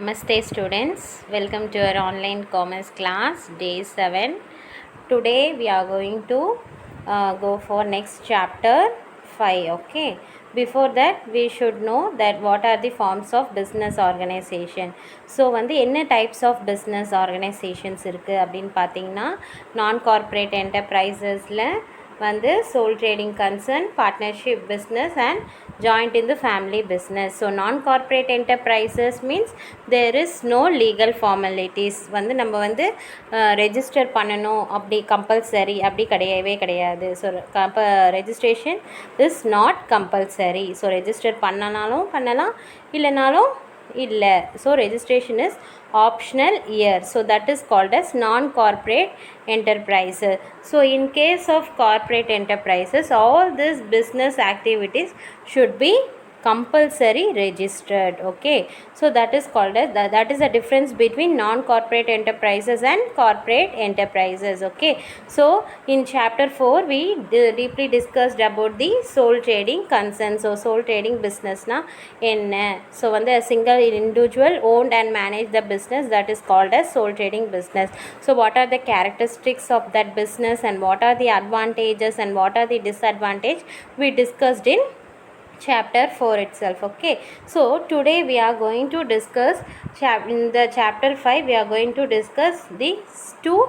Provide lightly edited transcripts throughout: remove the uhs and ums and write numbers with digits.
Namaste students, welcome to our online commerce class day 7. Today we are going to go for next chapter 5. Okay, before that we should know that what are the forms of business organization. So வந்து என்ன types of business organizations இருக்குது அப்படின்னு பார்த்தீங்கன்னா நான் corporate என்டர்பிரைசஸில் வந்து sole trading concern, partnership business and joint in the family business. So non-corporate enterprises means there is no legal formalities. வந்து நம்ம வந்து ரெஜிஸ்டர் பண்ணணும் அப்படி கம்பல்சரி அப்படி கிடையாது. So registration is not compulsory. So register பண்ணனாலும் பண்ணலாம், இல்லைனாலும் இல்லை. So registration is optional year, so that is called as non-corporate enterprises. So in case of corporate enterprises, all these business activities should be compulsory registered. Okay, so that is called as that is the difference between non-corporate enterprises and corporate enterprises. Okay, so in chapter 4 we deeply discussed about the sole trading concern. So sole trading business na enna, so when a single individual owned and managed the business, that is called as sole trading business. So what are the characteristics of that business and what are the advantages and what are the disadvantages we discussed in chapter 4 itself. Okay, so today we are going to discuss in the chapter 5 we are going to discuss these two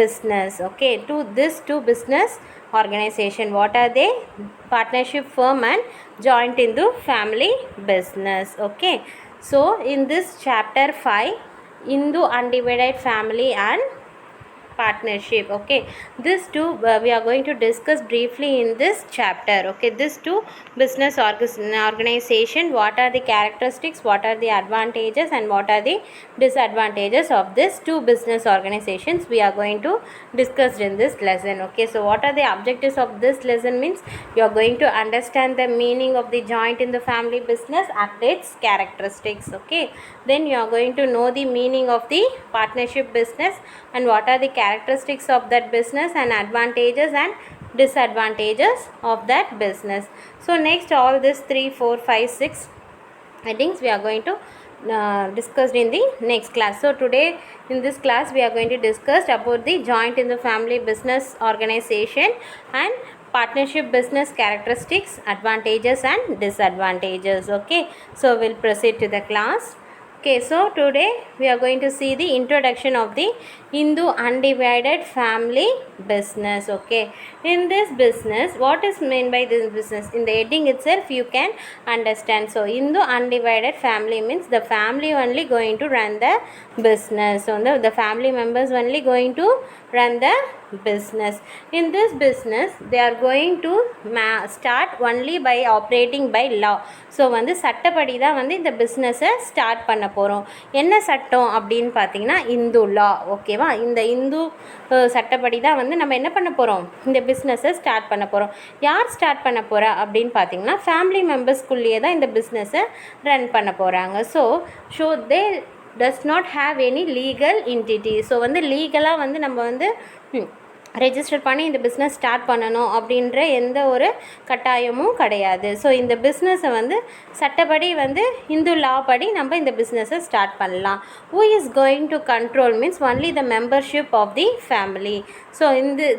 business. Okay, this two business organization, what are they? Partnership firm and joint in the family business. Okay, so in this chapter 5, Hindu undivided family and partnership. Okay, this two we are going to discuss briefly in this chapter. Okay, this two business organization, what are the characteristics, what are the advantages and what are the disadvantages of this two business organizations we are going to discuss in this lesson. Okay, so what are the objectives of this lesson means you are going to understand the meaning of the joint in the family business and its characteristics. Okay, then you are going to know the meaning of the partnership business and what are the characteristics of that business and advantages and disadvantages of that business. So next all this 3 4 5 6 headings we are going to discussed in the next class. So today in this class we are going to discuss about the joint in the family business organization and partnership business characteristics, advantages and disadvantages. Okay, so we'll proceed to the class. Okay, so today we are going to see the introduction of the Hindu undivided family business. Okay, in this business, what is meant by this business? In the heading itself you can understand. So Hindu undivided family means the family only going to run the business. So the family members only going to run the business. In this business they are going to start only by operating by law. So வந்து சட்டப்படி தான் வந்து இந்த பிஸ்னஸை start பண்ண போகிறோம். என்ன சட்டம் அப்படின்னு பார்த்தீங்கன்னா இந்து லா. ஓகேவா, இந்த இந்து சட்டப்படி தான் வந்து நம்ம என்ன பண்ண போகிறோம், இந்த பிஸ்னஸை ஸ்டார்ட் பண்ண போகிறோம். யார் ஸ்டார்ட் பண்ண போகிறா அப்படின்னு பார்த்தீங்கன்னா ஃபேமிலி மெம்பர்ஸ்குள்ளேயே தான் இந்த பிஸ்னஸை ரன் பண்ண போகிறாங்க. So they does not have any legal entity. So வந்து லீகலாக வந்து நம்ம வந்து ரெஜிஸ்டர் பண்ணி இந்த பிஸ்னஸ் ஸ்டார்ட் பண்ணணும் அப்படின்ற எந்த ஒரு கட்டாயமும் கிடையாது. ஸோ இந்த பிஸ்னஸை வந்து சட்டப்படி வந்து இந்து லா படி நம்ம இந்த பிஸ்னஸை ஸ்டார்ட் பண்ணலாம். Who is going to control means only the membership of the family. So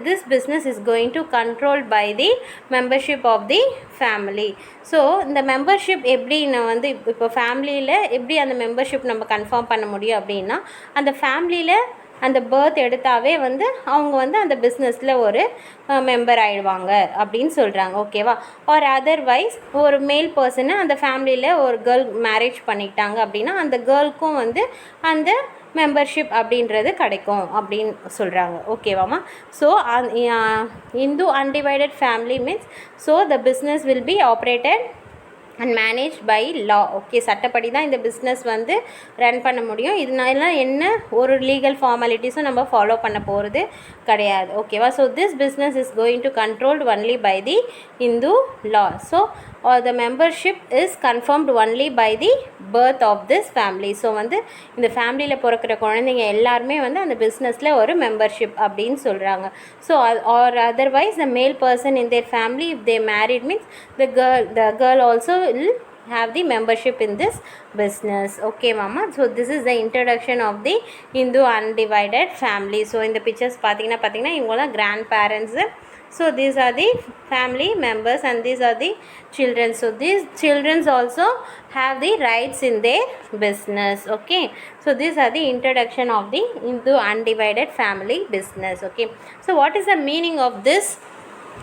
this business is going to control by the membership of the family. So இந்த மெம்பர்ஷிப் எப்படி வந்து இப்போ ஃபேமிலியில் எப்படி அந்த மெம்பர்ஷிப் நம்ம கன்ஃபார்ம் பண்ண முடியும் அப்படின்னா அந்த ஃபேமிலியில் அந்த பர்த் எடுத்தாவே வந்து அவங்க வந்து அந்த பிஸ்னஸில் ஒரு மெம்பர் ஆகிடுவாங்க அப்படின்னு சொல்கிறாங்க. ஓகேவா, ஆர் அதர்வைஸ் ஒரு மேல் பர்சனை அந்த ஃபேமிலியில் ஒரு கேர்ள் மேரேஜ் பண்ணிக்கிட்டாங்க அப்படின்னா அந்த கேர்ளுக்கும் வந்து அந்த மெம்பர்ஷிப் அப்படின்றது கிடைக்கும் அப்படின்னு சொல்கிறாங்க. ஓகேவாம்மா, so Hindu undivided family means so the business will be operated and manage by law. Okay, சட்டப்படி தான் இந்த பிஸ்னஸ் வந்து ரன் பண்ண முடியும். இதனால என்ன ஒரு லீகல் ஃபார்மாலிட்டிஸும் நம்ம ஃபாலோ பண்ண போகிறது கிடையாது. ஓகேவா, so this business is going to controlled only by the Hindu law. So the membership is confirmed only by the birth of this family. So வந்து இந்த ஃபேமிலியில் பிறக்கிற குழந்தைங்க எல்லாருமே வந்து அந்த பிஸ்னஸில் ஒரு மெம்பர்ஷிப் அப்படின்னு சொல்கிறாங்க. ஸோ ஆர் அதர்வைஸ் த மேல் person in their family if they married means the girl also will have the membership in this business. Okay mama, so this is the introduction of the Hindu undivided family. So in the pictures pathina ivanga grandparents, so these are the family members and these are the children. So these children also have the rights in their business. Okay, so these are the introduction of the Hindu undivided family business. Okay, so what is the meaning of this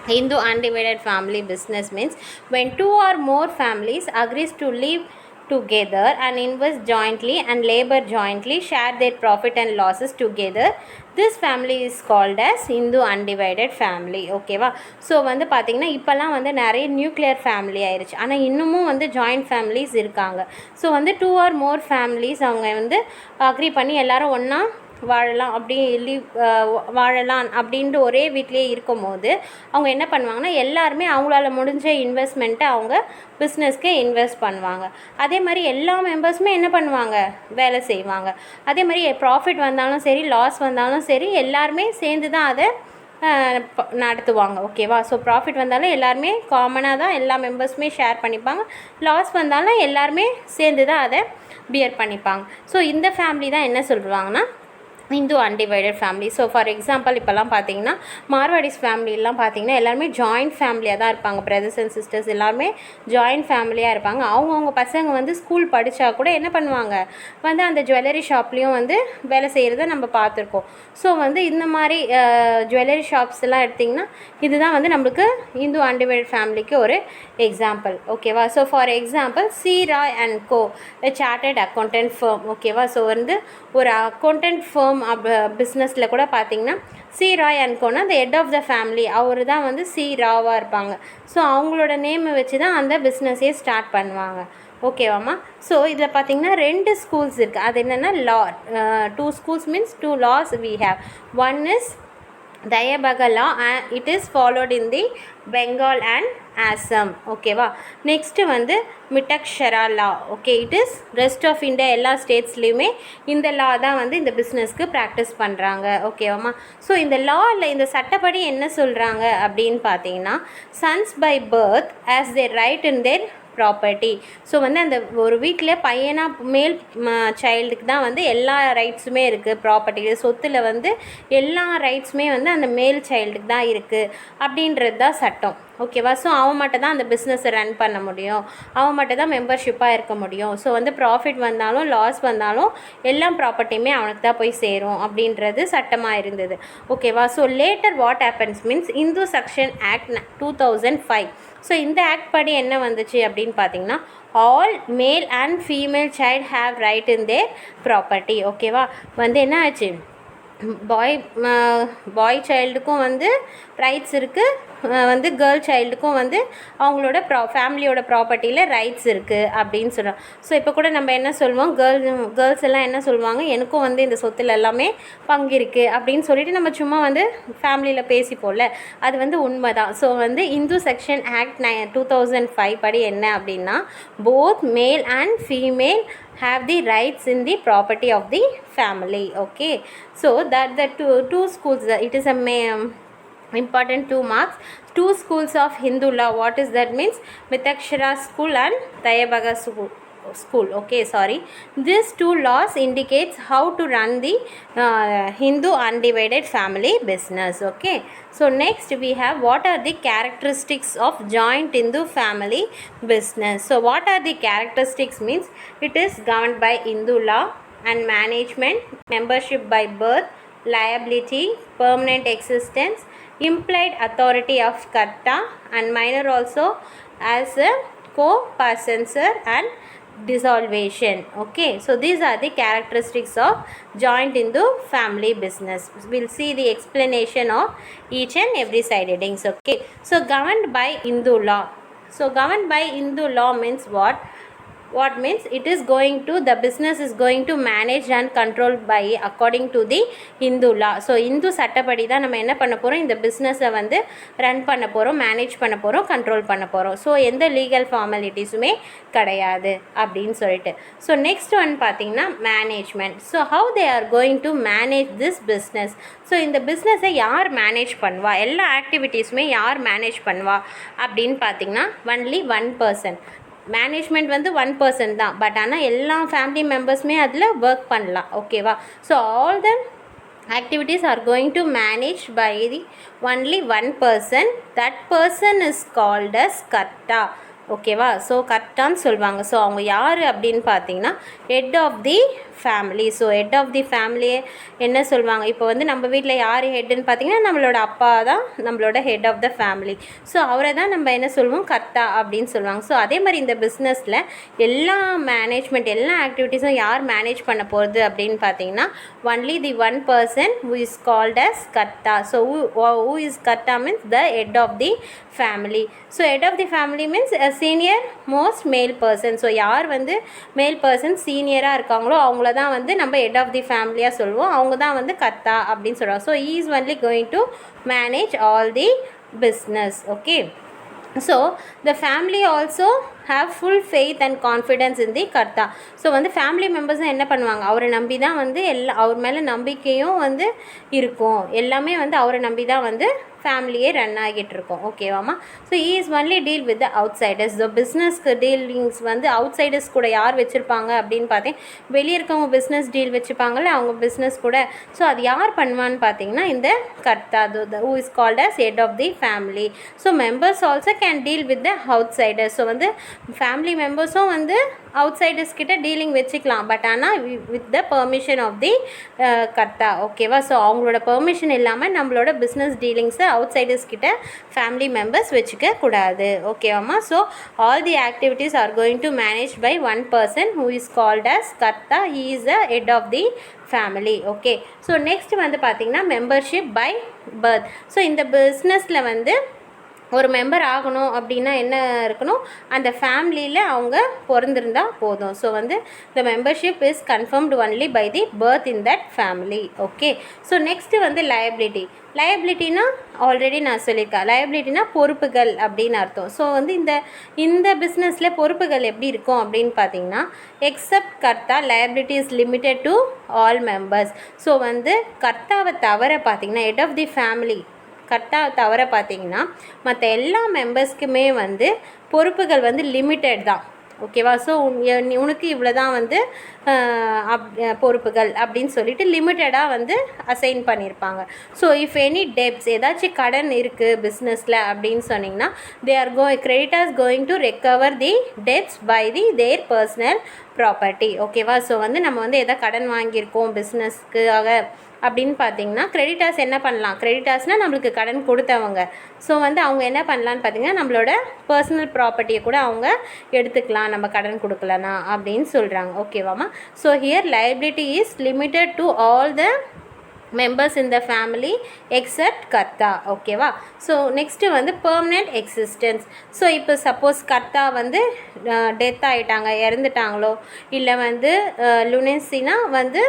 Hindu undivided family business? Means when two or more families agrees to live together and invest jointly and labor jointly, share their profit and losses together, this family is called as Hindu undivided family. ஓகேவா? So வந்து பார்த்திங்கன்னா இப்போல்லாம் வந்து நிறைய nuclear family ஆயிடுச்சு, ஆனால் இன்னமும் வந்து ஜாயிண்ட் ஃபேமிலிஸ் இருக்காங்க. ஸோ வந்து 2 or more families அவங்க வந்து அக்ரி பண்ணி எல்லோரும் ஒன்றா வாழலாம் வாழலாம் அப்படின்ட்டு ஒரே வீட்டிலே இருக்கும் போது அவங்க என்ன பண்ணுவாங்கன்னா எல்லாருமே அவங்களால முடிஞ்ச இன்வெஸ்ட்மெண்ட்டை அவங்க பிஸ்னஸ்க்கு இன்வெஸ்ட் பண்ணுவாங்க. அதே மாதிரி எல்லா மெம்பர்ஸுமே என்ன பண்ணுவாங்க, வேலை செய்வாங்க. அதே மாதிரி ப்ராஃபிட் வந்தாலும் சரி லாஸ் வந்தாலும் சரி எல்லாருமே சேர்ந்து தான் அதை நடத்துவாங்க. ஓகேவா? ஸோ ப்ராஃபிட் வந்தாலும் எல்லாருமே காமனாக தான் எல்லா மெம்பர்ஸுமே ஷேர் பண்ணிப்பாங்க, லாஸ் வந்தாலும் எல்லாருமே சேர்ந்து தான் அதை பியர் பண்ணிப்பாங்க. ஸோ இந்த ஃபேமிலி தான் என்ன சொல்லுவாங்கன்னா Hindu undivided family. So for example இப்போல்லாம் பார்த்தீங்கன்னா மார்வாடிஸ் ஃபேமிலிலாம் பார்த்தீங்கன்னா எல்லாருமே ஜாயிண்ட் ஃபேமிலியாக தான் இருப்பாங்க. பிரதர்ஸ் அண்ட் சிஸ்டர்ஸ் எல்லாருமே ஜாயிண்ட் ஃபேமிலியாக இருப்பாங்க. அவங்கவுங்க பசங்க வந்து ஸ்கூல் படித்தா கூட என்ன பண்ணுவாங்க, வந்து அந்த ஜுவல்லரி ஷாப்லேயும் வந்து வேலை செய்கிறத நம்ம பார்த்துருக்கோம். ஸோ வந்து இந்த மாதிரி ஜுவல்லரி ஷாப்ஸ் எல்லாம் எடுத்திங்கன்னா இதுதான் வந்து நம்மளுக்கு இந்து அன்டிவைடட் ஃபேமிலிக்கு ஒரு எக்ஸாம்பிள். ஓகேவா? So for example C Roy and co chartered accountant firm. ஓகேவா? ஸோ வந்து ஒரு அக்கௌண்டன்ட் ஃபர்ம் பிஸ்னஸில் கூட பார்த்தீங்கன்னா சி ராய் அண்ட் கோனா அந்த ஹெட் ஆஃப் த ஃபேமிலி அவர் தான் வந்து சி ராவாக இருப்பாங்க. ஸோ அவங்களோட நேமை வச்சு தான் அந்த பிஸ்னஸே ஸ்டார்ட் பண்ணுவாங்க. ஓகேவாம்மா? ஸோ இதில் பார்த்தீங்கன்னா 2 ஸ்கூல்ஸ் இருக்குது. அது என்னென்னா லா. 2 schools means 2 laws we have. One is Dayabhaga law and it is followed in the Bengal and Assam. ஓகேவா? நெக்ஸ்ட்டு வந்து Mitakshara law. Okay, it is rest of India எல்லா ஸ்டேட்ஸ்லேயுமே இந்த லா தான் வந்து இந்த பிஸ்னஸ்க்கு ப்ராக்டிஸ் பண்ணுறாங்க. ஓகேவாம்மா? ஸோ இந்த லாவில் இந்த சட்டப்படி என்ன சொல்கிறாங்க அப்படின்னு பார்த்தீங்கன்னா sons by birth as their right in their property. So வந்து அந்த ஒரு வீட்டில் பையனாக மேல் சைல்டுக்கு தான் வந்து எல்லா ரைட்ஸுமே இருக்குது. ப்ராப்பர்ட்டி சொத்தில் வந்து எல்லா ரைட்ஸுமே வந்து அந்த மேல் சைல்டுக்கு தான் இருக்குது அப்படின்றது தான் சட்டம். ஓகேவா? ஸோ அவன் மட்டும் தான் அந்த பிஸ்னஸை ரன் பண்ண முடியும், அவன் மட்டும் தான் மெம்பர்ஷிப்பாக இருக்க முடியும். ஸோ வந்து ப்ராஃபிட் வந்தாலும் லாஸ் வந்தாலும் எல்லா ப்ராப்பர்ட்டியுமே அவனுக்கு தான் போய் சேரும் அப்படின்றது சட்டமாக இருந்தது. ஓகேவா? So later what happens means Hindu succession act 2005. So இந்த ஆக்ட் படி என்ன வந்துச்சு அப்படின்னு பார்த்தீங்கன்னா all male and female child have right in their property. ஓகேவா? வந்து என்ன ஆச்சு, பாய் சைல்டுக்கும் வந்து ரைட்ஸ் இருக்குது, வந்து கேர்ள் சைல்டுக்கும் வந்து அவங்களோட ஃபேமிலியோட ப்ராப்பர்ட்டியில் ரைட்ஸ் இருக்குது அப்படின்னு சொல்கிறோம். ஸோ இப்போ கூட நம்ம என்ன சொல்லுவோம், கேர்ள்ஸ் எல்லாம் என்ன சொல்லுவாங்க, எனக்கும் வந்து இந்த சொத்தில் எல்லாமே பங்கு இருக்குது அப்படின்னு சொல்லிட்டு நம்ம சும்மா வந்து ஃபேமிலியில் பேசிப்போம்ல, அது வந்து உண்மை தான். ஸோ வந்து இந்து செக்ஷன் ஆக்ட் 2005 படி என்ன அப்படின்னா போத் மேல் and female have the rights in the property of the family. Okay, so that the two schools, it is a important 2 marks. 2 schools of Hindu law, what is that means Mitakshara school and Dayabhaga school. Okay, sorry, these 2 laws indicates how to run the Hindu undivided family business. Okay, so next we have what are the characteristics of joint Hindu family business. So what are the characteristics means it is governed by Hindu law and management, membership by birth, liability, permanent existence, implied authority of Karta and minor also as a co-possessor and dissolution. Okay, so these are the characteristics of joint Hindu family business. We'll see the explanation of each and every side headings. Okay, so governed by Hindu law. So governed by Hindu law means what means it is going to, the business is going to manage and controlled by according to the Hindu law. So Hindu சட்டப்படி தான் நம்ம என்ன பண்ண போகிறோம், இந்த பிஸ்னஸை வந்து run பண்ண போகிறோம், மேனேஜ் பண்ண போகிறோம், கண்ட்ரோல் பண்ண போகிறோம். ஸோ எந்த லீகல் ஃபார்மாலிட்டிஸுமே கிடையாது அப்படின்னு சொல்லிட்டு. ஸோ நெக்ஸ்ட் ஒன் பார்த்தீங்கன்னா management. So how they are going to manage this business. So இந்த பிஸ்னஸை யார் மேனேஜ் பண்ணுவா, எல்லா ஆக்டிவிட்டீஸுமே யார் மேனேஜ் பண்ணுவா அப்படின்னு பார்த்தீங்கன்னா ஒன்லி 1 person. மேனேஜ்மெண்ட் வந்து 1% தான், பட் ஆனால் எல்லா ஃபேமிலி மெம்பர்ஸுமே அதில் ஒர்க் பண்ணலாம். ஓகேவா? So all the activities are going to managed by the only one person. That person is called as karta. ஓகேவா? ஸோ கர்த்தான்னு சொல்லுவாங்க. ஸோ அவங்க யார் அப்படின்னு பார்த்தீங்கன்னா head of the family. So head of the ஃபேமிலியே என்ன சொல்லுவாங்க, இப்போ வந்து நம்ம வீட்டில் யார் ஹெட்டுன்னு பார்த்தீங்கன்னா நம்மளோட அப்பா தான் நம்மளோட head of the family. So அவரை தான் நம்ம என்ன சொல்லுவோம், கர்த்தா அப்படின்னு சொல்லுவாங்க. ஸோ அதே மாதிரி இந்த பிஸ்னஸில் எல்லா மேனேஜ்மெண்ட் எல்லா ஆக்டிவிட்டீஸும் யார் மேனேஜ் பண்ண போகிறது அப்படின்னு பார்த்தீங்கன்னா only the one person who is called as karta. So who is karta means the head of the family. So head of the family means a senior most male person. So யார் வந்து மேல் person சீனியராக இருக்காங்களோ அவங்கள தான் வந்து நம்ம head of தி ஃபேமிலியாக சொல்லுவோம். அவங்க தான் வந்து கர்த்தா அப்படின்னு சொல்லுவாங்க. So he is only going to manage all the business. Okay. So the family also have full faith and confidence in the karta. So வந்து ஃபேமிலி மெம்பர்ஸ் என்ன பண்ணுவாங்க, அவரை நம்பி தான் வந்து அவர் மேலே நம்பிக்கையும் வந்து இருக்கும். எல்லாமே வந்து அவரை நம்பி தான் வந்து ஃபேமிலியே ரன் ஆகிட்டு இருக்கோம். ஓகேவாம்மா? So is only deal with the outsiders. So பிஸ்னஸ்க்கு டீலிங்ஸ் வந்து அவுட் சைடர்ஸ் கூட யார் வச்சுருப்பாங்க அப்படின்னு பார்த்தேன், வெளியே இருக்கவங்க பிஸ்னஸ் டீல் வச்சுப்பாங்கள்ல அவங்க பிஸ்னஸ் கூட. ஸோ அது யார் பண்ணுவான்னு பார்த்தீங்கன்னா இந்த கர்த்தா, who is called as head of the family. So members also can deal with the outsiders. So வந்து ஃபேமிலி மெம்பர்ஸும் வந்து அவுட் சைடர்ஸ் கிட்ட டீலிங் வச்சுக்கலாம், பட் ஆனால் with the permission of the karta. ஓகேவா? ஸோ அவங்களோட பெர்மிஷன் இல்லாமல் நம்மளோட பிஸ்னஸ் டீலிங்ஸை அவுட் சைடர்ஸ் கிட்ட ஃபேமிலி மெம்பர்ஸ் வச்சுக்க கூடாது. ஓகேவாம்மா? So all the activities are going to manage by one person who is called as கர்த்தா. he is the head of the family. Okay. So next வந்து பார்த்திங்கன்னா மெம்பர்ஷிப் பை பர்த். ஸோ இந்த பிஸ்னஸில் வந்து ஒரு மெம்பர் ஆகணும் அப்படின்னா என்ன இருக்கணும், அந்த ஃபேமிலியில் அவங்க பிறந்திருந்தால் போதும். ஸோ வந்து the membership is confirmed only by the birth in that family. Okay. So next வந்து லயபிலிட்டி. லயபிலிட்டினா ஆல்ரெடி நான் சொல்லியிருக்கேன், லயபிலிட்டினா பொறுப்புகள் அப்படின்னு அர்த்தம். ஸோ வந்து இந்த பிஸ்னஸில் பொறுப்புகள் எப்படி இருக்கும் அப்படின்னு பார்த்தீங்கன்னா எக்ஸப்ட் கர்த்தா liability is limited to all members. So வந்து கர்த்தாவை தவிர பார்த்தீங்கன்னா ஹெட் ஆஃப் தி ஃபேமிலி கர்த்தா தவிர பார்த்தீங்கன்னா மற்ற எல்லா மெம்பர்ஸ்க்குமே வந்து பொறுப்புகள் வந்து லிமிட்டட் தான். ஓகேவா? ஸோ உனக்கு இவ்வளோ தான் வந்து பொறுப்புகள் அப்படின்னு சொல்லிட்டு லிமிட்டடாக வந்து அசைன் பண்ணியிருப்பாங்க. ஸோ இஃப் எனி டெப்ஸ் ஏதாச்சும் கடன் இருக்குது பிஸ்னஸில் அப்படின்னு சொன்னிங்கன்னா creditors going to recover the debts by their personal property. ஓகேவா? ஸோ வந்து நம்ம வந்து எதாவது கடன் வாங்கியிருக்கோம் பிஸ்னஸ்க்காக அப்படின்னு பார்த்தீங்கன்னா கிரெடிட்டர்ஸ் என்ன பண்ணலாம், கிரெடிட்டர்ஸ்னால் நம்மளுக்கு கடன் கொடுத்தவங்க. ஸோ வந்து அவங்க என்ன பண்ணலான்னு பார்த்தீங்கன்னா நம்மளோட பர்சனல் ப்ராப்பர்ட்டியை கூட அவங்க எடுத்துக்கலாம் நம்ம கடன் கொடுக்கலனா அப்படின்னு சொல்கிறாங்க. ஓகேவாம்மா? So here liability is limited to all the members in the family except karta. ஓகேவா? ஸோ நெக்ஸ்ட்டு வந்து பெர்மனெண்ட் எக்ஸிஸ்டன்ஸ். ஸோ இப்போ சப்போஸ் கர்த்தா வந்து டெத் ஆகிட்டாங்க, இறந்துட்டாங்களோ, இல்லை வந்து லுனென்சினா வந்து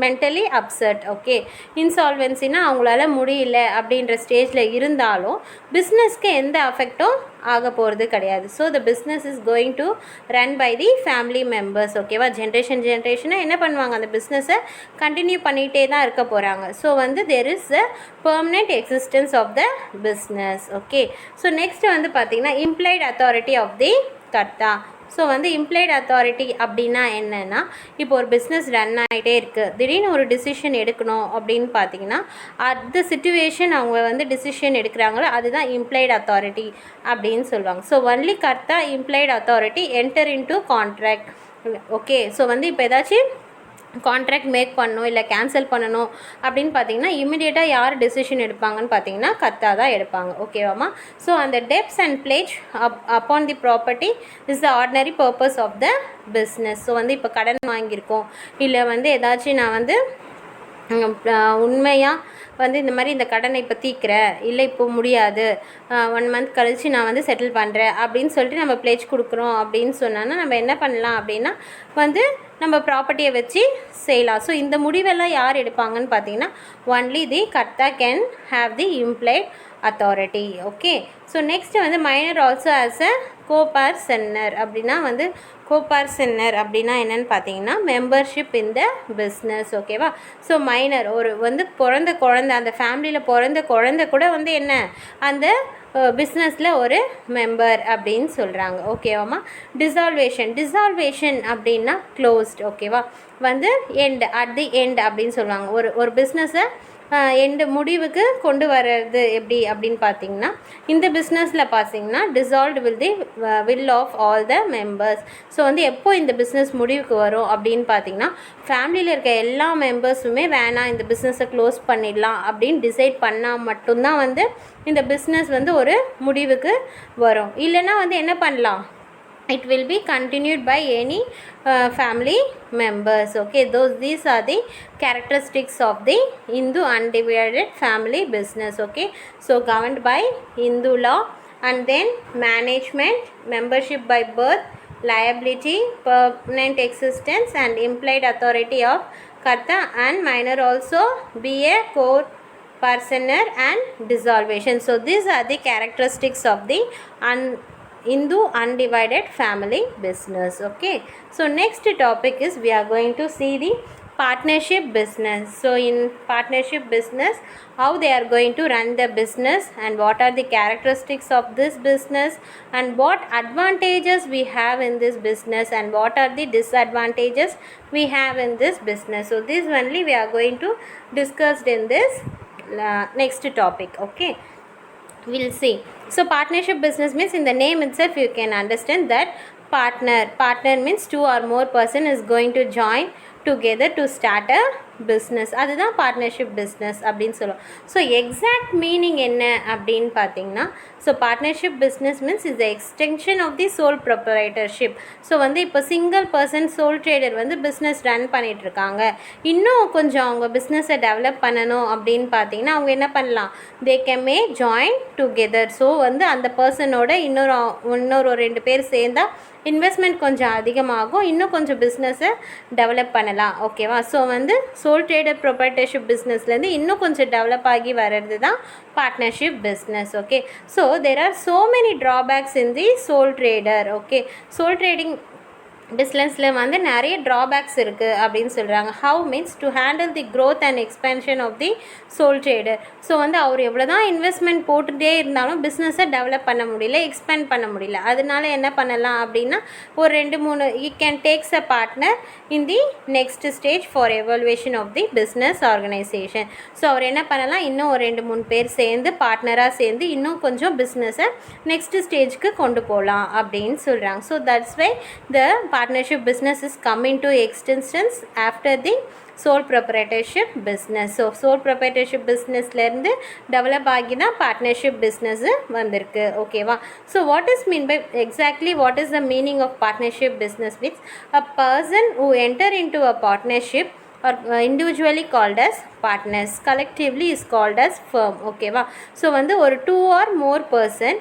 மென்டலி அப்செட், ஓகே, இன்சால்வென்சினா அவங்களால முடியல அப்படின்ற ஸ்டேஜில் இருந்தாலும் பிஸ்னஸ்க்கு எந்த அஃபெக்டும் ஆக போகிறது கிடையாது. So the business is going to run by the family members. ஓகேவா? ஜென்ரேஷனாக என்ன பண்ணுவாங்க, அந்த பிஸ்னஸை கண்டினியூ பண்ணிகிட்டே தான் இருக்க போகிறாங்க. ஸோ வந்து there is a permanent existence of the business. Okay. So next வந்து பார்த்திங்கன்னா இம்ப்ளைட் அத்தாரிட்டி ஆஃப் தி கர்த்தா. ஸோ வந்து இம்ப்ளைட் அத்தாரிட்டி அப்படின்னா என்னென்னா, இப்போ ஒரு பிஸ்னஸ் ரன் ஆகிட்டே இருக்குது, திடீர்னு ஒரு டிசிஷன் எடுக்கணும் அப்படின்னு பார்த்தீங்கன்னா அந்த சிச்சுவேஷன் அவங்க வந்து டிசிஷன் எடுக்கிறாங்களோ அதுதான் இம்ப்ளைட் அத்தாரிட்டி அப்படின்னு சொல்லுவாங்க. ஸோ ஒன்லி கர்த்தா implied authority enter into contract. Okay. So வந்து இப்போ ஏதாச்சும் கான்ட்ராக்ட் மேக் பண்ணணும் இல்லை கேன்சல் பண்ணணும் அப்படின்னு பார்த்தீங்கன்னா இமிடியேட்டாக யார் டெசிஷன் எடுப்பாங்கன்னு பார்த்தீங்கன்னா கர்த்தா தான் எடுப்பாங்க. ஓகேவாம்மா? ஸோ அந்த debts and pledge upon the property is the ordinary purpose of the business. So வந்து இப்போ கடன் வாங்கியிருக்கோம், இல்லை வந்து ஏதாச்சும் நான் வந்து உண்மையாக வந்து இந்த மாதிரி இந்த கடனை இப்போ தீர்க்குறேன், இல்லை இப்போ முடியாது, 1 மந்த் கழித்து நான் வந்து செட்டில் பண்ணுறேன் அப்படின்னு சொல்லிட்டு நம்ம பிளேஜ் கொடுக்குறோம் அப்படின்னு சொன்னோன்னா நம்ம என்ன பண்ணலாம் அப்படின்னா வந்து நம்ம ப்ராப்பர்ட்டியை வச்சு செய்யலாம். ஸோ இந்த முடிவெல்லாம் யார் எடுப்பாங்கன்னு பார்த்தீங்கன்னா ஒன்லி தி கர்த்தா can have the implied authority. Okay. So next வந்து மைனர் ஆல்சோ ஆஸ் அ கோபார்சன்னர் அப்படின்னா வந்து கோபார்சன்னர் அப்படின்னா என்னென்னு பார்த்தீங்கன்னா மெம்பர்ஷிப் இன் த பிஸ்னஸ். ஓகேவா? ஸோ மைனர் ஒரு வந்து பிறந்த குழந்தை, அந்த ஃபேமிலியில் பிறந்த குழந்தை கூட வந்து என்ன அந்த பிஸ்னஸில் ஒரு மெம்பர் அப்படின்னு சொல்கிறாங்க. ஓகேவாம்மா? டிசால்வேஷன் அப்படின்னா க்ளோஸ்ட். ஓகேவா? வந்து எண்ட், அட் தி எண்ட் அப்படின்னு சொல்லுவாங்க. ஒரு பிஸ்னஸை எண்டு முடிவுக்கு கொண்டு வர்றது எப்படி அப்படின்னு பார்த்தீங்கன்னா, இந்த பிஸ்னஸில் பார்த்தீங்கன்னா dissolved will of all the members. So வந்து எப்போ இந்த பிஸ்னஸ் முடிவுக்கு வரும் அப்படின்னு பார்த்தீங்கன்னா, ஃபேமிலியில் இருக்க எல்லா மெம்பர்ஸுமே வேணாம் இந்த பிஸ்னஸை க்ளோஸ் பண்ணிடலாம் அப்படின்னு டிசைட் பண்ணால் மட்டும்தான் வந்து இந்த பிஸ்னஸ் வந்து ஒரு முடிவுக்கு வரும். இல்லைன்னா வந்து என்ன பண்ணலாம், it will be continued by any family members. Okay, these are the characteristics of the Hindu undivided family business. Okay, so governed by Hindu law, and then management, membership by birth, liability, permanent existence and implied authority of karta and minor also be a court parsoner and dissolution. So these are the characteristics of the Hindu undivided family business. Okay, so next topic is we are going to see the partnership business. So in partnership business, how they are going to run the business and what are the characteristics of this business and what advantages we have in this business and what are the disadvantages we have in this business. So this only we are going to discuss in this next topic. Okay, we'll see. So partnership business means in the name itself you can understand that partner means two or more person is going to join together to start a business. அதுதான் partnership business அப்படின்னு சொல்லுவோம். So exact meaning என்ன அப்படின்னு பார்த்தீங்கன்னா, so partnership business means is the extension of the sole proprietorship. So வந்து இப்போ single person sole trader வந்து business run பண்ணிகிட்ருக்காங்க, இன்னும் கொஞ்சம் அவங்க பிஸ்னஸை டெவலப் பண்ணணும் அப்படின்னு பார்த்தீங்கன்னா அவங்க என்ன பண்ணலாம், they can May join together. So வந்து அந்த பர்சனோட இன்னொரு 2 பேர் சேர்ந்தால் இன்வெஸ்ட்மெண்ட் கொஞ்சம் அதிகமாகும், இன்னும் கொஞ்சம் பிஸ்னஸை டெவலப் பண்ணலாம். ஓகேவா? ஸோ வந்து சோல் ட்ரேடர் ப்ரொப்ரைட்டர்ஷிப் பிஸ்னஸ்லேருந்து இன்னும் கொஞ்சம் டெவலப் ஆகி வர்றது தான் partnership business. Okay, so there are so many drawbacks in the sole trader. Okay, sole trading பிஸ்னஸில் வந்து நிறைய ட்ராபேக்ஸ் இருக்குது அப்படின்னு சொல்கிறாங்க. How means to handle the growth and expansion of the sole trader. So வந்து அவர் எவ்வளோ தான் இன்வெஸ்ட்மெண்ட் போட்டுகிட்டே இருந்தாலும் பிஸ்னஸை டெவலப் பண்ண முடியல, எக்ஸ்பேண்ட் பண்ண முடியல. அதனால என்ன பண்ணலாம் அப்படின்னா, ஒரு 2-3 you can takes a partner in the next stage for evolution of the business organisation. So அவர் என்ன பண்ணலாம், இன்னும் ஒரு 2-3 பேர் சேர்ந்து பார்ட்னராக சேர்ந்து இன்னும் கொஞ்சம் பிஸ்னஸை நெக்ஸ்ட் ஸ்டேஜ்க்கு கொண்டு போகலாம் அப்படின்னு சொல்கிறாங்க. So that's why the partnership business is coming to existence after the sole proprietorship business. So sole proprietorship businessல இருந்து டெவலப் ஆகி தான் பார்ட்னர்ஷிப் பிஸ்னஸ் வந்திருக்கு. ஓகேவா? So what is mean by exactly what is the meaning of partnership business means a person who enter into a partnership or individually called as partners, collectively is called as firm. ஓகேவா? So வந்து ஒரு 2 or more person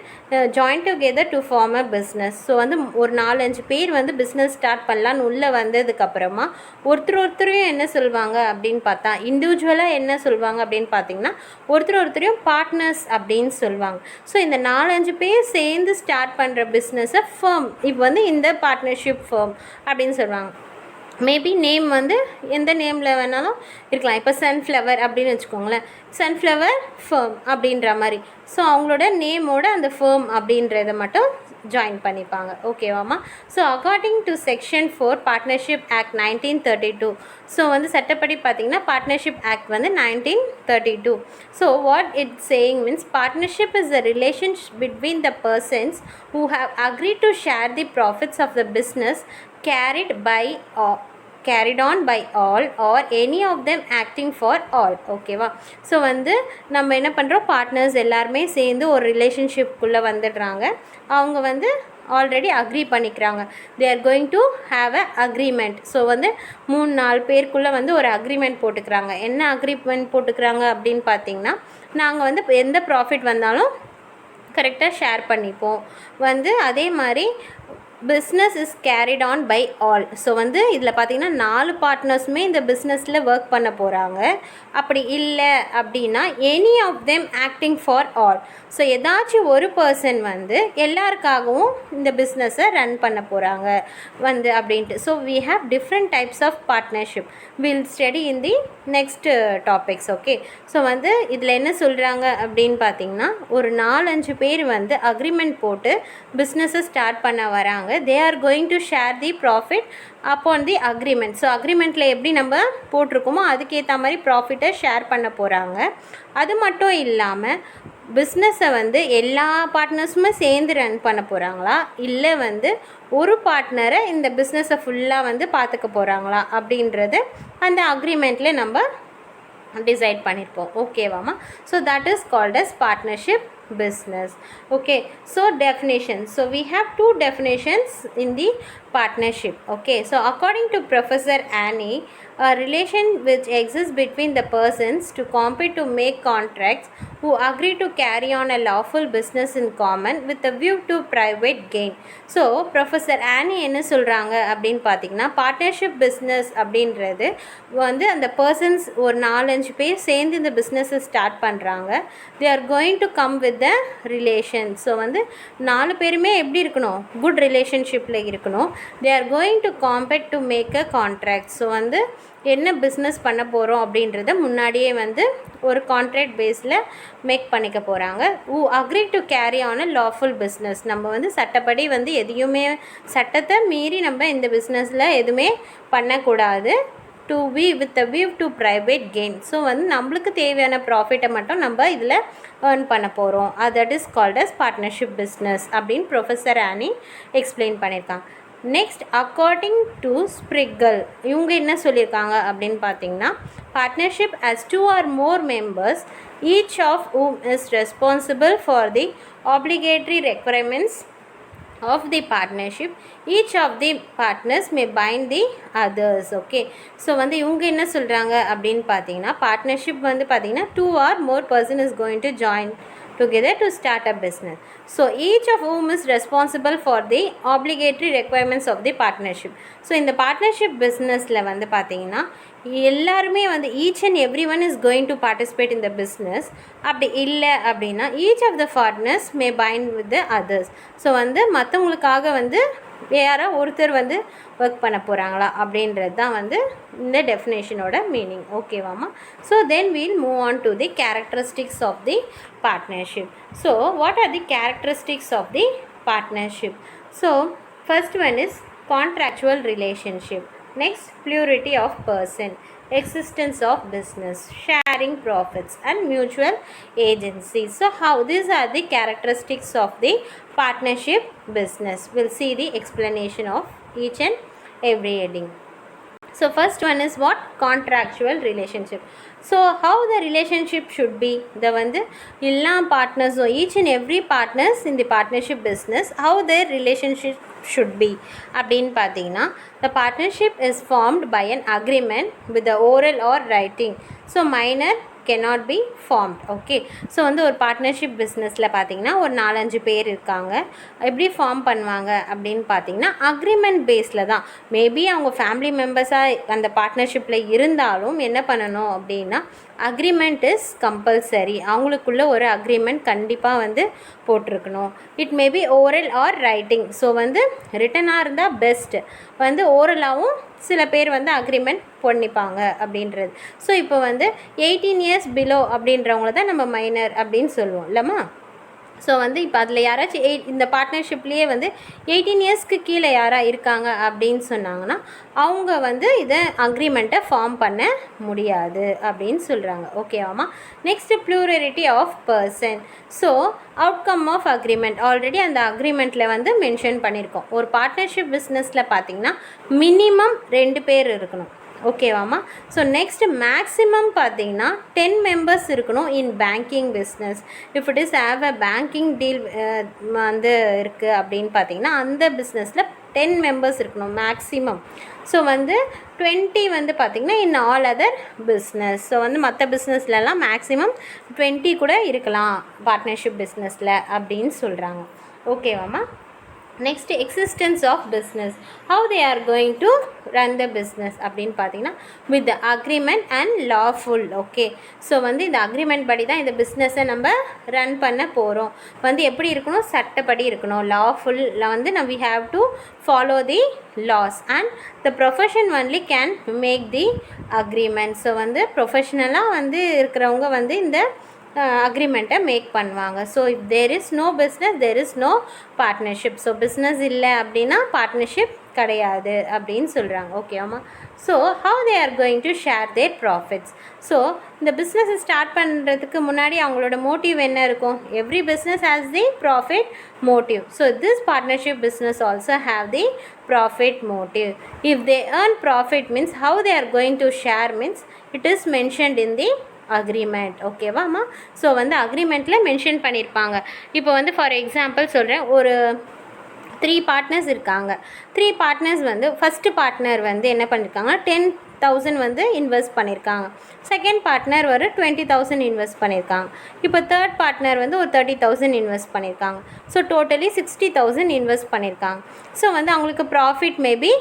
join together to form a business. So வந்து ஒரு 4-5 பேர் வந்து business start பண்ணலான்னு உள்ளே வந்ததுக்கப்புறமா ஒருத்தரையும் என்ன சொல்லுவாங்க அப்படின்னு பார்த்தா, இண்டிவிஜுவலாக என்ன சொல்லுவாங்க அப்படின்னு பார்த்தீங்கன்னா ஒருத்தரையும் பார்ட்னர்ஸ் அப்படின்னு சொல்லுவாங்க. ஸோ இந்த 4-5 பேர் சேர்ந்து ஸ்டார்ட் பண்ணுற பிஸ்னஸை ஃபர்ம், இப்போ வந்து இந்த பார்ட்னர்ஷிப் ஃபர்ம் அப்படின்னு சொல்லுவாங்க. மேபி நேம் வந்து எந்த நேமில் வேணாலும் இருக்கலாம். இப்போ சன்ஃப்ளவர் அப்படின்னு வச்சுக்கோங்களேன், சன்ஃப்ளவர் ஃபர்ம் அப்படின்ற மாதிரி. ஸோ அவங்களோட நேமோட அந்த ஃபர்ம் அப்படின்றத மட்டும் ஜாயின் பண்ணிப்பாங்க. ஓகேவாம்மா? So according to section 4 partnership act 1932. So வந்து சட்டப்படி பார்த்திங்கன்னா பார்ட்னர்ஷிப் ஆக்ட் வந்து 1932. So what it saying means partnership is the relationship between the persons who have agreed to share the profits of the business carried on by all or any of them acting for all. ஓகேவா? So வந்து நம்ம என்ன பண்ணுறோம், partners எல்லாருமே சேர்ந்து ஒரு ரிலேஷன்ஷிப்குள்ளே வந்துடுறாங்க. அவங்க வந்து ஆல்ரெடி அக்ரி பண்ணிக்கிறாங்க, தே are going to have a agreement. So வந்து 3-4 பேருக்குள்ளே வந்து ஒரு அக்ரிமெண்ட் போட்டுக்கிறாங்க. என்ன அக்ரிமெண்ட் போட்டுக்கிறாங்க அப்படின்னு பார்த்தீங்கன்னா, நாங்கள் வந்து எந்த ப்ராஃபிட் வந்தாலும் கரெக்டாக ஷேர் பண்ணிப்போம். வந்து அதே மாதிரி business is carried on by all. So வந்து இதில் பார்த்தீங்கன்னா 4 பார்ட்னர்ஸுமே இந்த பிஸ்னஸில் ஒர்க் பண்ண போகிறாங்க. அப்படி இல்லை அப்படின்னா any of them acting for all. So ஏதாச்சும் ஒரு பர்சன் வந்து எல்லாருக்காகவும் இந்த பிஸ்னஸை ரன் பண்ண போகிறாங்க வந்து அப்படின்ட்டு. So we have different types of partnership will study in the next topics. Okay, so வந்து இதில் என்ன சொல்கிறாங்க அப்படின்னு பார்த்தீங்கன்னா, ஒரு 4-5 பேர் வந்து அக்ரிமெண்ட் போட்டு பிஸ்னஸை ஸ்டார்ட் பண்ண வராங்க. they are going to share the profit upon the agreement. So அக்ரிமெண்ட்டில் எப்படி நம்ம போட்டிருக்கோமோ அதுக்கேற்ற மாதிரி ப்ராஃபிட்டை ஷேர் பண்ண போகிறாங்க. அது மட்டும் இல்லாமல் பிஸ்னஸை வந்து எல்லா பார்ட்னர்ஸுமே சேர்ந்து ரன் பண்ண போகிறாங்களா, இல்லை வந்து ஒரு பார்ட்னரை இந்த பிஸ்னஸை ஃபுல்லாக வந்து பார்த்துக்க போகிறாங்களா அப்படின்றது அந்த அக்ரிமெண்ட்டில் நம்ம டிசைட் பண்ணியிருப்போம். ஓகேவாமா? So that is called as partnership business. Okay, so definitions. So we have 2 definitions in the partnership. Okay, so according to Professor Annie, a relation which exists between the persons to compete to make contracts who agree to carry on a lawful business in common with a view to private gain. So Professor Annie என்ன சொல்கிறாங்க அப்படின்னு பார்த்தீங்கன்னா, partnership business அப்படின்றது வந்து அந்த persons ஒரு 4-5 பேர் சேர்ந்து இந்த பிஸ்னஸை ஸ்டார்ட் பண்ணுறாங்க. they are going to come with the relation. So வந்து 4 பேருமே எப்படி இருக்கணும், குட் ரிலேஷன்ஷிப்பில் இருக்கணும். they are going to compete to make a contract. So வந்து என்ன பிஸ்னஸ் பண்ண போகிறோம் அப்படின்றத முன்னாடியே வந்து ஒரு கான்ட்ராக்ட் பேஸில் மேக் பண்ணிக்க போகிறாங்க. who agree to carry on a lawful business. நம்ம வந்து சட்டப்படி வந்து எதையுமே சட்டத்தை மீறி நம்ம இந்த பிஸ்னஸில் எதுவுமே பண்ணக்கூடாது. to be with a view to private gain. So வந்து நம்மளுக்கு தேவையான ப்ராஃபிட்டை மட்டும் நம்ம இதில் ஏர்ன் பண்ண போகிறோம். that is called as partnership business அப்படின்னு ப்ரொஃபஸர் ஆனி எக்ஸ்பிளைன் பண்ணியிருக்காங்க. நெக்ஸ்ட், அக்கார்டிங் டு ஸ்ப்ரிகல் இவங்க என்ன சொல்லியிருக்காங்க அப்படின்னு பார்த்தீங்கன்னா, partnership as 2 or more members each of whom is responsible for the obligatory requirements of the partnership, each of the partners may bind the others. Okay, so வந்து இவங்க என்ன சொல்கிறாங்க அப்படின்னு பார்த்தீங்கன்னா, பார்ட்னர்ஷிப் வந்து பார்த்தீங்கன்னா 2 or more person is going to join together to start a business. So each of whom is responsible for the obligatory requirements of the partnership. So இந்த partnership பிஸ்னஸில் வந்து பார்த்தீங்கன்னா எல்லாருமே வந்து each and every one is going to participate in the business. அப்படி இல்லை அப்படின்னா each of the partners may bind with the others. So வந்து மற்றவங்களுக்காக வந்து யாரோ ஒருத்தர் வந்து ஒர்க் பண்ண போகிறாங்களா அப்படின்றது தான் வந்து இந்த டெஃபினேஷனோட மீனிங். ஓகேவாமா? So then we'll move on to the characteristics of the partnership. So what are the characteristics of the partnership? So first one is contractual relationship. Next, plurality of person, existence of business, sharing profits and mutual agency. So how these are the characteristics of the partnership business. We'll see the explanation of each and every heading. So first one is what? Contractual relationship. So how the relationship should be? The வந்து எல்லா partners or each and every partners in the partnership business, how their relationship should be அப்படின்னு பார்த்தீங்கன்னா, the partnership is formed by an agreement with the oral or writing. So minor cannot be formed. Okay, so வந்து ஒரு partnership பிஸ்னஸில் பார்த்தீங்கன்னா ஒரு 4-5 பேர் இருக்காங்க. எப்படி ஃபார்ம் பண்ணுவாங்க அப்படின்னு பார்த்தீங்கன்னா, அக்ரிமெண்ட் பேஸில் தான். மேபி அவங்க ஃபேமிலி மெம்பர்ஸாக அந்த பார்ட்னர்ஷிப்பில் இருந்தாலும் என்ன பண்ணணும் அப்படின்னா, அக்ரிமெண்ட் இஸ் கம்பல்சரி. அவங்களுக்குள்ள ஒரு அக்ரிமெண்ட் கண்டிப்பாக வந்து போட்டிருக்கணும். It maybe oral R writing. So வந்து ரிட்டனாக இருந்தால் பெஸ்ட்டு, வந்து ஓரலாகவும் சில பேர் வந்து அக்ரிமெண்ட் பண்ணிப்பாங்க அப்படின்றது. ஸோ இப்போ வந்து 18 years பிலோ அப்படின்றவங்கள தான் நம்ம மைனர் அப்படின்னு சொல்லுவோம் இல்லைம்மா? ஸோ வந்து இப்போ அதில் யாராச்சும் இந்த பார்ட்னர்ஷிப்லேயே வந்து 18 yearsக்கு கீழே யாராக இருக்காங்க அப்படின்னு சொன்னாங்கன்னா அவங்க வந்து இதை அக்ரிமெண்ட்டை ஃபார்ம் பண்ண முடியாது அப்படின்னு சொல்கிறாங்க. ஓகேவாம்மா? Next plurality of person. So outcome of agreement already அந்த அக்ரிமெண்ட்டில் வந்து மென்ஷன் பண்ணியிருக்கோம். ஒரு பார்ட்னர்ஷிப் பிஸ்னஸில் பார்த்திங்கன்னா மினிமம் 2 பேர் இருக்கணும். ஓகேவாம்மா? ஸோ நெக்ஸ்ட் மேக்ஸிமம் பார்த்தீங்கன்னா 10 members இருக்கணும் இன் banking business. If it is have a banking deal வந்து இருக்குது அப்படின்னு பார்த்தீங்கன்னா அந்த பிஸ்னஸில் 10 members இருக்கணும் மேக்ஸிமம். ஸோ வந்து 20 வந்து பார்த்திங்கன்னா in all other business. So வந்து மற்ற பிஸ்னஸ்லலாம் மேக்ஸிமம் 20 கூட இருக்கலாம் பார்ட்னர்ஷிப் பிஸ்னஸில் அப்படின்னு சொல்கிறாங்க. ஓகேவாம்மா? Next existence of business, how they are going to run the business அப்படின்னு பார்த்தீங்கன்னா with agreement and lawful. Okay, so வந்து இந்த அக்ரிமெண்ட் படி தான் இந்த பிஸ்னஸை நம்ம ரன் பண்ண போகிறோம். வந்து எப்படி இருக்கணும், சட்டப்படி இருக்கணும். லாஃபுல்ல வந்து we have to follow the laws and the profession only can make the agreement. So வந்து ப்ரொஃபஷ்னலாக வந்து இருக்கிறவங்க வந்து இந்த அக்ரிமெண்ட்டை மேக் பண்ணுவாங்க. So if there is no business there is no partnership. So business இல்லை அப்படின்னா பார்ட்னர்ஷிப் கிடையாது அப்படின்னு சொல்கிறாங்க. ஓகேவாம்மா? So how they are going to share their profits. ஸோ இந்த பிஸ்னஸை ஸ்டார்ட் பண்ணுறதுக்கு முன்னாடி அவங்களோட மோட்டிவ் என்ன இருக்கும்? Every business has the profit motive. So this partnership business also have the profit motive. If they earn profit means how they are going to share means it is mentioned in the agreement. ஓகேவாம்மா? So வந்து அக்ரிமெண்ட்டில் mention பண்ணியிருப்பாங்க. இப்போ வந்து for example சொல்கிறேன், ஒரு 3 partners இருக்காங்க. 3 partners வந்து ஃபஸ்ட்டு பார்ட்னர் வந்து என்ன பண்ணியிருக்காங்க, 10,000 வந்து இன்வெஸ்ட் பண்ணியிருக்காங்க. செகண்ட் பார்ட்னர் ஒரு 20,000 இன்வெஸ்ட் பண்ணியிருக்காங்க. இப்போ தேர்ட் பார்ட்னர் வந்து ஒரு 30,000 இன்வெஸ்ட் பண்ணியிருக்காங்க. ஸோ டோட்டலி 60,000 இன்வெஸ்ட் பண்ணியிருக்காங்க. ஸோ வந்து அவங்களுக்கு ப்ராஃபிட் மேபி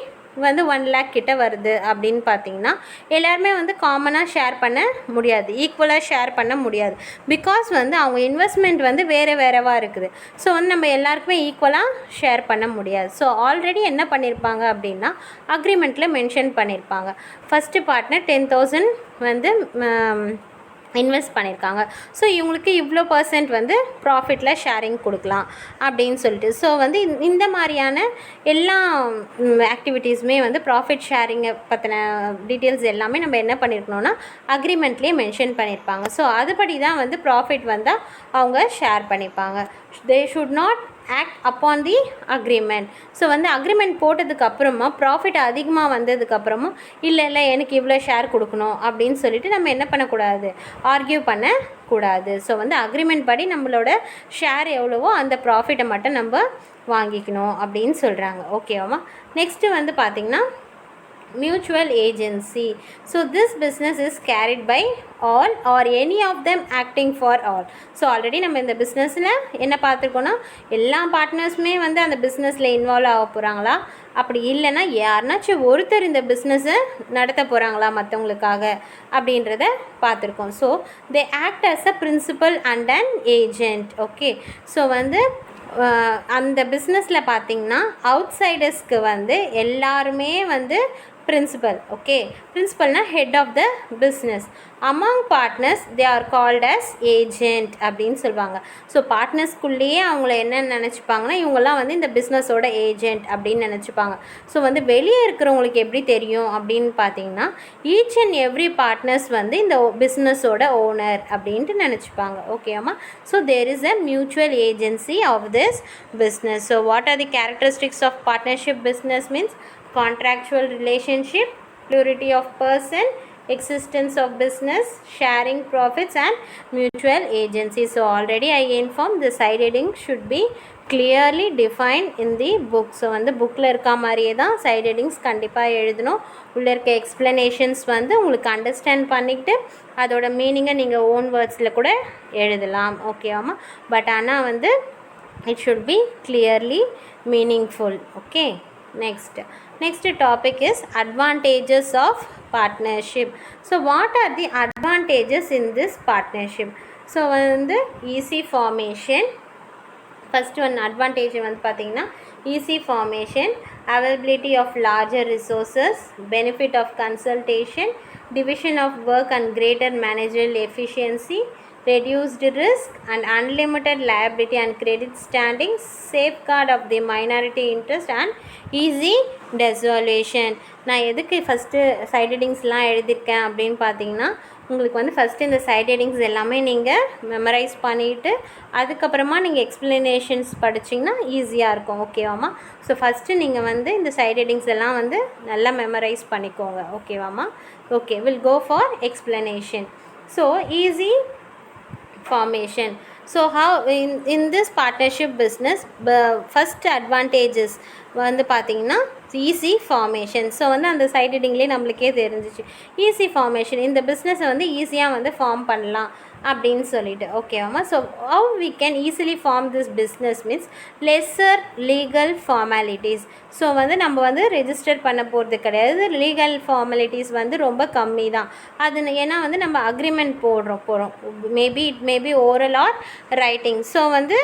வந்து 1 lakh கிட்ட வருது அப்படின்னு பார்த்தீங்கன்னா எல்லாருமே வந்து காமனாக ஷேர் பண்ண முடியாது, ஈக்குவலாக ஷேர் பண்ண முடியாது. பிகாஸ் வந்து அவங்க இன்வெஸ்ட்மெண்ட் வந்து வேறவாக இருக்குது. ஸோ வந்து நம்ம எல்லாருக்குமே ஈக்குவலாக ஷேர் பண்ண முடியாது. ஸோ ஆல்ரெடி என்ன பண்ணியிருப்பாங்க அப்படின்னா அக்ரிமெண்ட்டில் மென்ஷன் பண்ணியிருப்பாங்க. ஃபஸ்ட்டு பார்ட்னர் 10,000 வந்து இன்வெஸ்ட் பண்ணியிருக்காங்க. ஸோ இவங்களுக்கு இவ்வளோ % வந்து ப்ராஃபிட்டில் ஷேரிங் கொடுக்கலாம் அப்படின்னு சொல்லிட்டு. ஸோ வந்து இந்த மாதிரியான எல்லா ஆக்டிவிட்டீஸுமே வந்து ப்ராஃபிட் ஷேரிங்கை பற்றின டீட்டெயில்ஸ் எல்லாமே நம்ம என்ன பண்ணியிருக்கணும்னா அக்ரிமெண்ட்லேயே மென்ஷன் பண்ணியிருப்பாங்க. ஸோ அதுபடி தான் வந்து ப்ராஃபிட் வந்தால் அவங்க ஷேர் பண்ணிப்பாங்க. They should not act upon the agreement. So வந்து அக்ரிமெண்ட் போட்டதுக்கப்புறமா ப்ராஃபிட் அதிகமாக வந்ததுக்கப்புறமா இல்லை எனக்கு இவ்வளோ ஷேர் கொடுக்கணும் அப்படின்னு சொல்லிட்டு நம்ம என்ன பண்ணக்கூடாது, ஆர்கியூ பண்ணக்கூடாது. ஸோ வந்து அக்ரிமெண்ட் படி நம்மளோட ஷேர் எவ்வளவோ அந்த ப்ராஃபிட்டை மட்டும் நம்ம வாங்கிக்கணும் அப்படின்னு சொல்கிறாங்க. ஓகேவாம்மா? நெக்ஸ்ட்டு வந்து பார்த்திங்கன்னா mutual agency. So this business is carried by all or any of them acting for all. So already நம்ம இந்த பிஸ்னஸில் என்ன பார்த்துருக்கோன்னா எல்லா பார்ட்னர்ஸுமே வந்து அந்த பிஸ்னஸில் இன்வால்வ் ஆக போகிறாங்களா, அப்படி இல்லைன்னா யாருனாச்சும் ஒருத்தர் இந்த பிஸ்னஸை நடத்த போகிறாங்களா மற்றவங்களுக்காக அப்படின்றத பார்த்துருக்கோம். So they act as a principal and an agent. Okay, so வந்து அந்த பிஸ்னஸில் பார்த்திங்கன்னா அவுட்சைடர்ஸ்க்கு வந்து எல்லாருமே வந்து பிரின்சிபல். ஓகே, பிரின்சிபல்னா head of the business. Among partners they are called as agent அப்படின்னு சொல்லுவாங்க. ஸோ பார்ட்னர்ஸ்குள்ளேயே அவங்கள என்ன நினச்சிப்பாங்கன்னா இவங்கெல்லாம் வந்து இந்த பிஸ்னஸோட ஏஜெண்ட் அப்படின்னு நினச்சிப்பாங்க. ஸோ வந்து வெளியே இருக்கிறவங்களுக்கு எப்படி தெரியும் அப்படின்னு பார்த்தீங்கன்னா ஈச் அண்ட் எவ்ரி பார்ட்னர்ஸ் வந்து இந்த பிஸ்னஸோட ஓனர் அப்படின்ட்டு நினச்சிப்பாங்க. ஓகேம்மா? So there is a mutual agency of this business. So what are the characteristics of partnership business means contractual relationship, plurality of person, existence of business, sharing profits and mutual agency. So already I informed the side heading should be clearly defined in the book. So வந்து புக்கில் இருக்க மாதிரியே தான் side headings கண்டிப்பாக எழுதணும். உள்ளே இருக்க explanations வந்து உங்களுக்கு அண்டர்ஸ்டாண்ட் பண்ணிக்கிட்டு அதோட மீனிங்கை நீங்கள் ஓன் வேர்ட்ஸில் கூட எழுதலாம். ஓகேவாம்மா? பட் ஆனால் வந்து it should be clearly meaningful. Okay, next topic is advantages of partnership. So what are the advantages in this partnership? So வந்து easy formation. First one advantage வந்து பார்த்தீங்கன்னா easy formation, availability of larger resources, benefit of consultation, division of work and greater managerial efficiency, reduced risk and unlimited liability and credit standing, safeguard of the minority interest and easy dissolution. நான் எதுக்கு first side ஹெட்டிங்ஸ்லாம் எழுதியிருக்கேன் அப்படின்னு பார்த்தீங்கன்னா உங்களுக்கு வந்து first இந்த side headings எல்லாமே நீங்கள் மெமரைஸ் பண்ணிவிட்டு அதுக்கப்புறமா நீங்கள் எக்ஸ்ப்ளனேஷன்ஸ் படிச்சிங்கன்னா ஈஸியாக இருக்கும். ஓகேவாம்மா? ஸோ ஃபஸ்ட்டு நீங்கள் வந்து இந்த சைட் ஹெட்டிங்ஸ் எல்லாம் வந்து நல்லா மெமரைஸ் பண்ணிக்கோங்க. ஓகேவாம்மா? Okay, will go for explanation. So easy formation. So how in this partnership business first advantages வந்து பார்த்தீங்கன்னா ஈஸி ஃபார்மேஷன். ஸோ வந்து அந்த சைட் ஹெட்டிங்லேயே நம்மளுக்கே தெரிஞ்சிச்சு ஈஸி ஃபார்மேஷன், இந்த பிஸ்னஸை வந்து ஈஸியாக வந்து ஃபார்ம் பண்ணலாம் அப்படின்னு சொல்லிட்டு. ஓகேவாம்மா? So how we can easily form this business means lesser legal formalities. So வந்து நம்ம வந்து ரெஜிஸ்டர் பண்ண போகிறது கிடையாது, லீகல் ஃபார்மாலிட்டிஸ் வந்து ரொம்ப கம்மி தான். அது ஏன்னா வந்து நம்ம அக்ரிமெண்ட் போகிறோம் maybe it maybe oral R writing. So வந்து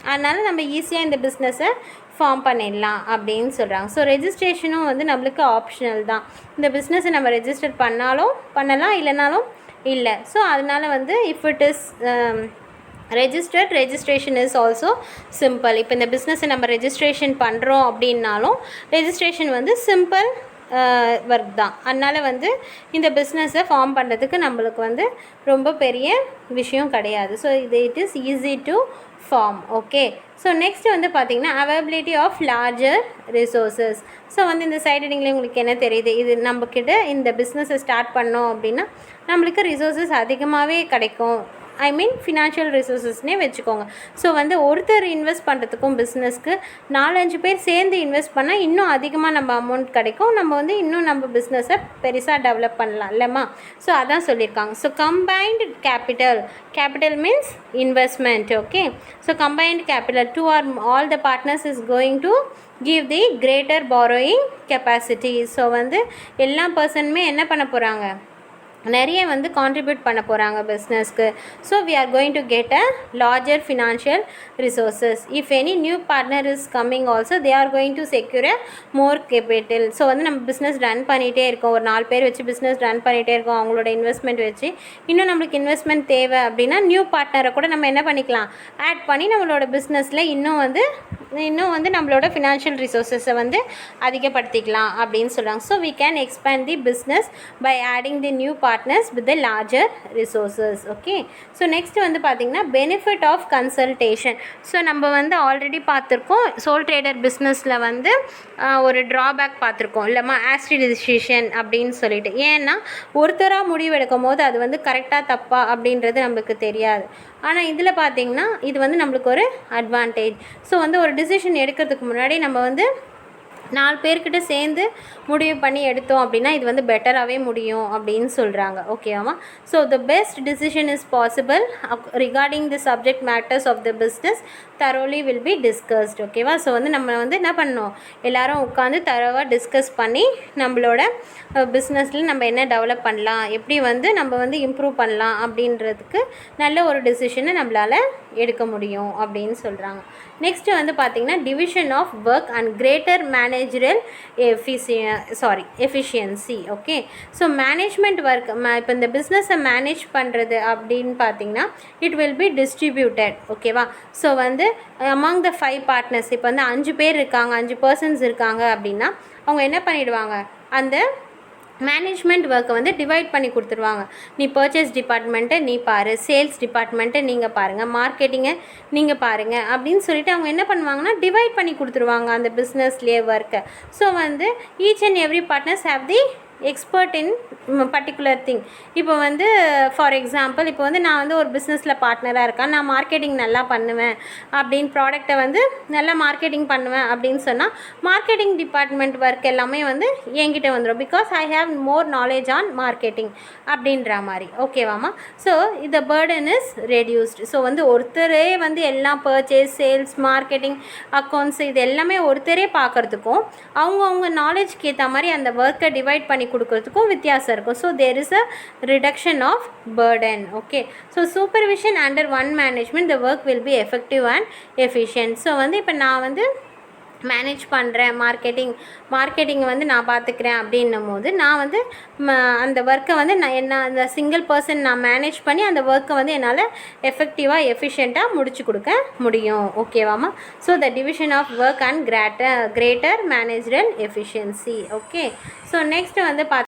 அதனால் நம்ம ஈஸியாக இந்த பிஸ்னஸை ஃபார்ம் பண்ணிடலாம் அப்படின்னு சொல்கிறாங்க. ஸோ ரெஜிஸ்ட்ரேஷனும் வந்து நம்மளுக்கு ஆப்ஷனல் தான். இந்த பிஸ்னஸை நம்ம ரெஜிஸ்டர் பண்ணாலும் பண்ணலாம், இல்லைனாலும் இல்லை. ஸோ அதனால் வந்து if it is registration is also simple. இப்போ இந்த பிஸ்னஸை நம்ம ரெஜிஸ்ட்ரேஷன் பண்ணுறோம் அப்படின்னாலும் ரெஜிஸ்ட்ரேஷன் வந்து சிம்பிள் ஒர்க் தான். அதனால் வந்து இந்த பிஸ்னஸை ஃபார்ம் பண்ணுறதுக்கு நம்மளுக்கு வந்து ரொம்ப பெரிய விஷயம் கிடையாது. So it is easy to form. Okay. So next வந்து பார்த்திங்கன்னா availability of larger resources. So வந்து இந்த சைட் ஹெட்டிங்லேயே உங்களுக்கு என்ன தெரியுது, இது நம்மக்கிட்ட இந்த பிஸ்னஸை ஸ்டார்ட் பண்ணோம் அப்படின்னா நம்மளுக்கு ரிசோர்ஸஸ் அதிகமாகவே கிடைக்கும். ஐ மீன் ஃபினான்ஷியல் ரிசோர்ஸஸ்னே வச்சுக்கோங்க. ஸோ வந்து ஒருத்தர் இன்வெஸ்ட் பண்ணுறதுக்கும் பிஸ்னஸ்க்கு 4-5 பேர் சேர்ந்து இன்வெஸ்ட் பண்ணால் இன்னும் அதிகமாக நம்ம அமௌண்ட் கிடைக்கும். நம்ம வந்து இன்னும் நம்ம பிஸ்னஸை பெருசாக டெவலப் பண்ணலாம் இல்லைம்மா? ஸோ அதான் சொல்லியிருக்காங்க. So combined capital means investment. Okay. So combined capital 2 or all the partners is going to give the greater borrowing capacity. So வந்து எல்லா பர்சனுமே என்ன பண்ண போகிறாங்க, நிறைய வந்து கான்ட்ரிபியூட் பண்ண போகிறாங்க பிஸ்னஸ்க்கு. So we are going to get a larger financial resources. If any new partner is coming also they are going to secure a more capital. So வந்து நம்ம பிஸ்னஸ் ரன் பண்ணிகிட்டே இருக்கோம், ஒரு 4 பேர் வச்சு பிஸ்னஸ் ரன் பண்ணிகிட்டே இருக்கோம், அவங்களோட இன்வெஸ்ட்மெண்ட் வச்சு இன்னும் நம்மளுக்கு இன்வெஸ்ட்மெண்ட் தேவை அப்படின்னா நியூ பார்ட்னரை கூட நம்ம என்ன பண்ணிக்கலாம், ஆட் பண்ணி நம்மளோட பிஸ்னஸில் இன்னும் வந்து நம்மளோட ஃபினான்ஷியல் ரிசோர்ஸஸை வந்து அதிகப்படுத்திக்கலாம் அப்படின்னு சொல்கிறாங்க. So we can expand the business by adding the new partners with the larger resources. Okay. So next வந்து பார்த்திங்கன்னா benefit of consultation. ஸோ நம்ம வந்து ஆல்ரெடி பார்த்துருக்கோம் சோல் ட்ரேடர் பிஸ்னஸில் வந்து ஒரு ட்ராபேக் பார்த்துருக்கோம் இல்லைம்மா, ஆஸ்ட்ரி டிசிஷன் அப்படின்னு சொல்லிட்டு. ஏன்னா ஒருத்தராக முடிவெடுக்கும் போது அது வந்து கரெக்டாக தப்பா அப்படின்றது நம்மளுக்கு தெரியாது. ஆனால் இதில் பார்த்திங்கன்னா இது வந்து நம்மளுக்கு ஒரு அட்வான்டேஜ். ஸோ வந்து ஒரு டிசிஷன் எடுக்கிறதுக்கு முன்னாடி நம்ம வந்து 4 பேர்கிட்ட சேர்ந்து முடிவு பண்ணி எடுத்தோம் அப்படின்னா இது வந்து பெட்டராகவே முடியும் அப்படின்னு சொல்கிறாங்க. ஓகேவாம்மா? So the best decision is possible regarding the subject matters of the business thoroughly will be discussed. ஓகேவா? ஸோ வந்து நம்ம வந்து என்ன பண்ணோம், எல்லோரும் உட்காந்து தரவாக டிஸ்கஸ் பண்ணி நம்மளோட பிஸ்னஸில் நம்ம என்ன டெவலப் பண்ணலாம், எப்படி வந்து நம்ம வந்து இம்ப்ரூவ் பண்ணலாம் அப்படின்றதுக்கு நல்ல ஒரு டிசிஷனை நம்மளால் எடுக்க முடியும் அப்படின்னு சொல்கிறாங்க. நெக்ஸ்ட்டு வந்து பார்த்திங்கன்னா division of work and greater managerial efficiency. Okay. So management work இப்போ இந்த பிஸ்னஸை மேனேஜ் பண்ணுறது அப்படின்னு பார்த்திங்கன்னா இட் வில் பி டிஸ்ட்ரிபியூட்டட். ஓகேவா? ஸோ வந்து அமாங் த 5 பார்ட்னர்ஸ் இப்போ வந்து 5 பேர் இருக்காங்க, 5 பர்சன்ஸ் இருக்காங்க அப்படின்னா அவங்க என்ன பண்ணிவிடுவாங்க, அந்த மேனேஜ்மெண்ட் ஒர்க்கை வந்து டிவைட் பண்ணி கொடுத்துருவாங்க. நீ பர்ச்சேஸ் டிபார்ட்மெண்ட்டை நீ பாரு, சேல்ஸ் டிபார்ட்மெண்ட்டை நீங்கள் பாருங்கள், மார்க்கெட்டிங்கை நீங்கள் பாருங்கள் அப்படின்னு சொல்லிட்டு அவங்க என்ன பண்ணுவாங்கன்னா டிவைட் பண்ணி கொடுத்துருவாங்க அந்த பிஸ்னஸ்லேயே ஒர்க்கை. ஸோ வந்து each and every partners have the expert in particular thing. இப்போ வந்து ஃபார் எக்ஸாம்பிள் இப்போ வந்து நான் வந்து ஒரு பிஸ்னஸில் பார்ட்னராக இருக்கேன், நான் மார்க்கெட்டிங் நல்லா பண்ணுவேன் அப்படின்னு ப்ராடக்டை வந்து நல்லா மார்க்கெட்டிங் பண்ணுவேன் அப்படின்னு சொன்னால் மார்க்கெட்டிங் டிபார்ட்மெண்ட் ஒர்க் எல்லாமே வந்து என்கிட்ட வந்துடும். Because I have more knowledge on marketing அப்படின்ற மாதிரி. ஓகேவாம்மா? ஸோ இந்த பேர்டன் இஸ் ரெடியூஸ்டு. ஸோ வந்து ஒருத்தரே வந்து எல்லாம் பர்ச்சேஸ், சேல்ஸ், மார்க்கெட்டிங், அக்கௌண்ட்ஸ் இது எல்லாமே ஒருத்தரே பார்க்குறதுக்கும் அவங்கவுங்க நாலேஜ்க்கு ஏற்ற மாதிரி அந்த ஒர்க்கை டிவைட் பண்ணி கொடுக்கறதுக்கும் வித்தியாசம் இருக்கும். So there is a reduction of burden. Okay. So supervision under one management the work will be effective and efficient. So வந்து இப்போ நான் வந்து மேனேஜ் பண்ணுறேன், மார்க்கெட்டிங்கை வந்து நான் பார்த்துக்கிறேன் அப்படின்னும் போது நான் வந்து அந்த ஒர்க்கை வந்து நான் அந்த சிங்கிள் பர்சன் நான் மேனேஜ் பண்ணி அந்த ஒர்க்கை வந்து என்னால் எஃபெக்டிவாக எஃபிஷியண்ட்டாக முடிச்சு கொடுக்க முடியும். ஓகேவாம்மா? So the division of work and greater managerial efficiency. Okay. So next வந்து